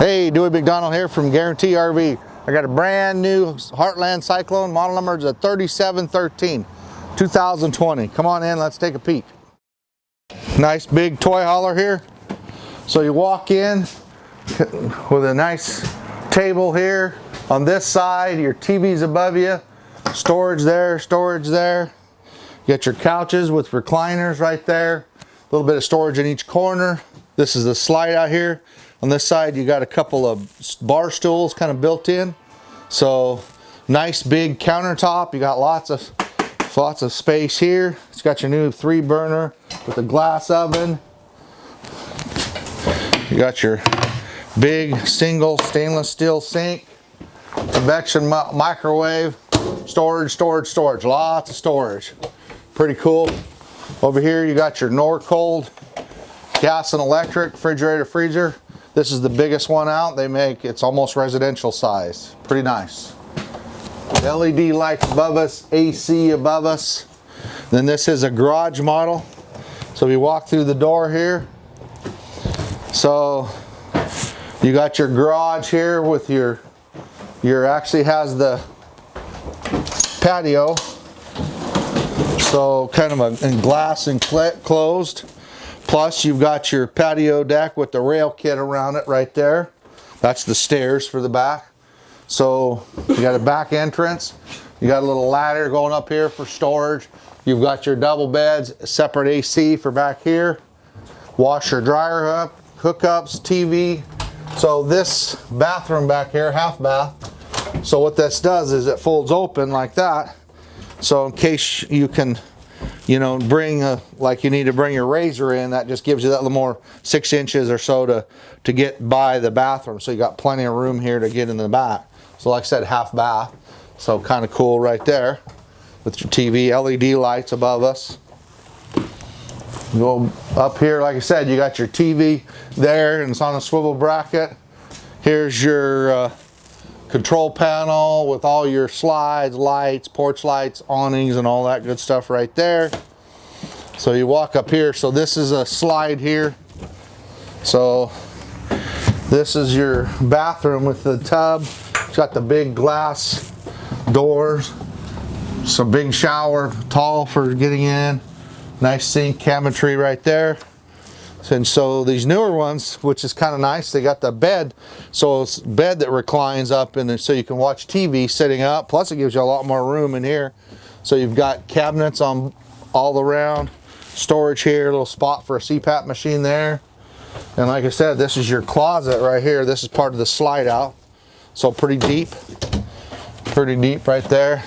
Hey, Dewey McDonald here from Guaranty RV. I got a brand new Heartland Cyclone. Model number is a 3713, 2020. Come on in, let's take a peek. Nice big toy hauler here. So you walk in with a nice table here. On this side, your TV's above you. Storage there, storage there. You got your couches with recliners right there. A little bit of storage in each corner. This is the slide out here. On this side, you got a couple of bar stools kind of built in. So nice big countertop. You got lots of space here. It's got your new 3-burner with a glass oven. You got your big single stainless steel sink, convection microwave, storage, lots of storage. Pretty cool. Over here you got your Norcold gas and electric refrigerator freezer. This is the biggest one out. They make, it's almost residential size. Pretty nice. LED lights above us, AC above us. Then this is a garage model. So we walk through the door here. So you got your garage here with your actually has the patio. So kind of in glass and closed. Plus you've got your patio deck with the rail kit around it right there. That's the stairs for the back. So you got a back entrance. You got a little ladder going up here for storage. You've got your double beds, separate AC for back here. Washer dryer hookups, TV. So this bathroom back here, half bath. So what this does is it folds open like that. So in case you can, you know, bring like you need to bring your razor in, that just gives you that little more 6 inches or so to get by the bathroom. So you got plenty of room here to get in the back. So like I said, half bath. So kind of cool right there with your TV, LED lights above us. Go up here, like I said, you got your TV there and it's on a swivel bracket. Here's your control panel with all your slides, lights, porch lights, awnings, and all that good stuff right there. So you walk up here. So this is a slide here. So this is your bathroom with the tub. It's got the big glass doors. Some big shower, tall for getting in. Nice sink cabinetry right there. And so these newer ones, which is kind of nice, they got the bed. So it's a bed that reclines up and so you can watch TV sitting up. Plus it gives you a lot more room in here. So you've got cabinets on all around. Storage here, a little spot for a CPAP machine there. And like I said, this is your closet right here. This is part of the slide out. So pretty deep right there.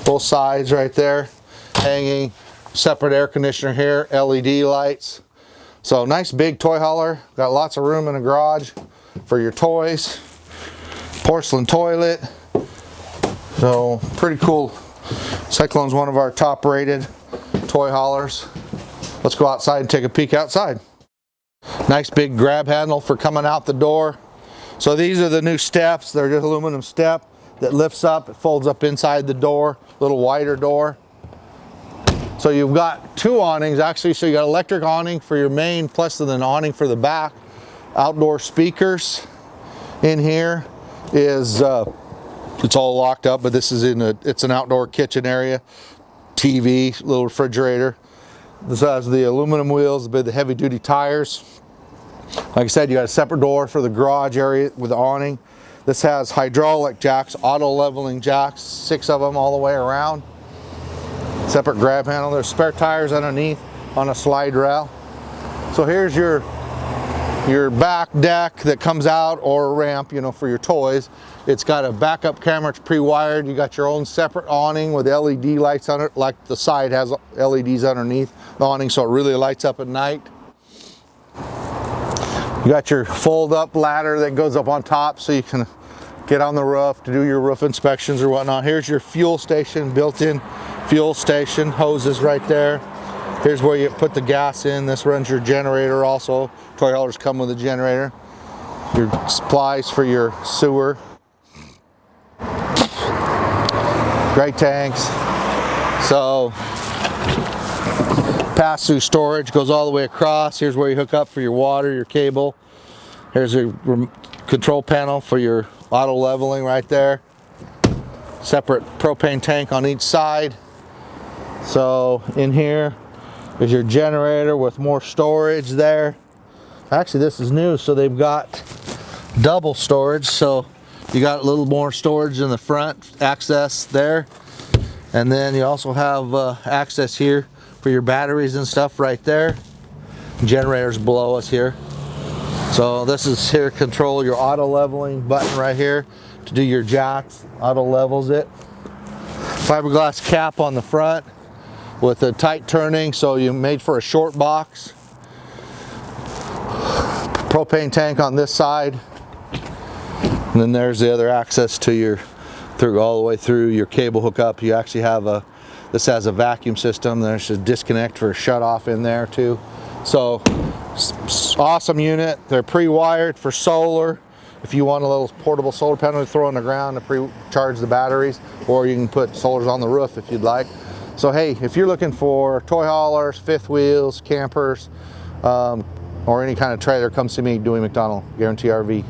Both sides right there. Hanging, separate air conditioner here, LED lights. So nice big toy hauler. Got lots of room in the garage for your toys. Porcelain toilet. So pretty cool. Cyclone's one of our top rated toy haulers. Let's go outside and take a peek outside. Nice big grab handle for coming out the door. So these are the new steps. They're just aluminum step that lifts up. It folds up inside the door. A little wider door. So you've got 2 awnings actually. So you got electric awning for your main, plus an awning for the back. Outdoor speakers in here is it's all locked up, but this is it's an outdoor kitchen area. TV, little refrigerator. This has the aluminum wheels, the heavy duty tires. Like I said, you got a separate door for the garage area with the awning. This has hydraulic jacks, auto leveling jacks, 6 of them all the way around. Separate grab handle. There's spare tires underneath on a slide rail. So here's your back deck that comes out, or a ramp, you know, for your toys. It's got a backup camera. It's pre-wired. You got your own separate awning with LED lights on it, like the side has LEDs underneath the awning, so it really lights up at night. You got your fold-up ladder that goes up on top so you can get on the roof to do your roof inspections or whatnot. Here's your fuel station, built-in fuel station, hoses right there. Here's where you put the gas in. This runs your generator also. Toy haulers come with a generator. Your supplies for your sewer. Great tanks. So pass-through storage goes all the way across. Here's where you hook up for your water, your cable. Here's your control panel for your auto leveling right there. Separate propane tank on each side. So in here is your generator with more storage there. Actually, this is new, so they've got double storage. So you got a little more storage in the front, access there. And then you also have access here for your batteries and stuff right there. Generators below us here. So this is here, control your auto leveling button right here to do your jacks, auto levels it. Fiberglass cap on the front with a tight turning, so you made for a short box. Propane tank on this side, and then there's the other access to your all the way through your cable hookup. You actually have this has a vacuum system. There's a disconnect for a shut off in there too. So awesome unit. They're pre-wired for solar. If you want a little portable solar panel to throw on the ground to pre-charge the batteries, or you can put solars on the roof if you'd like. So hey, if you're looking for toy haulers, fifth wheels, campers, or any kind of trailer, come see me, Dewey McDonald, Guaranty RV.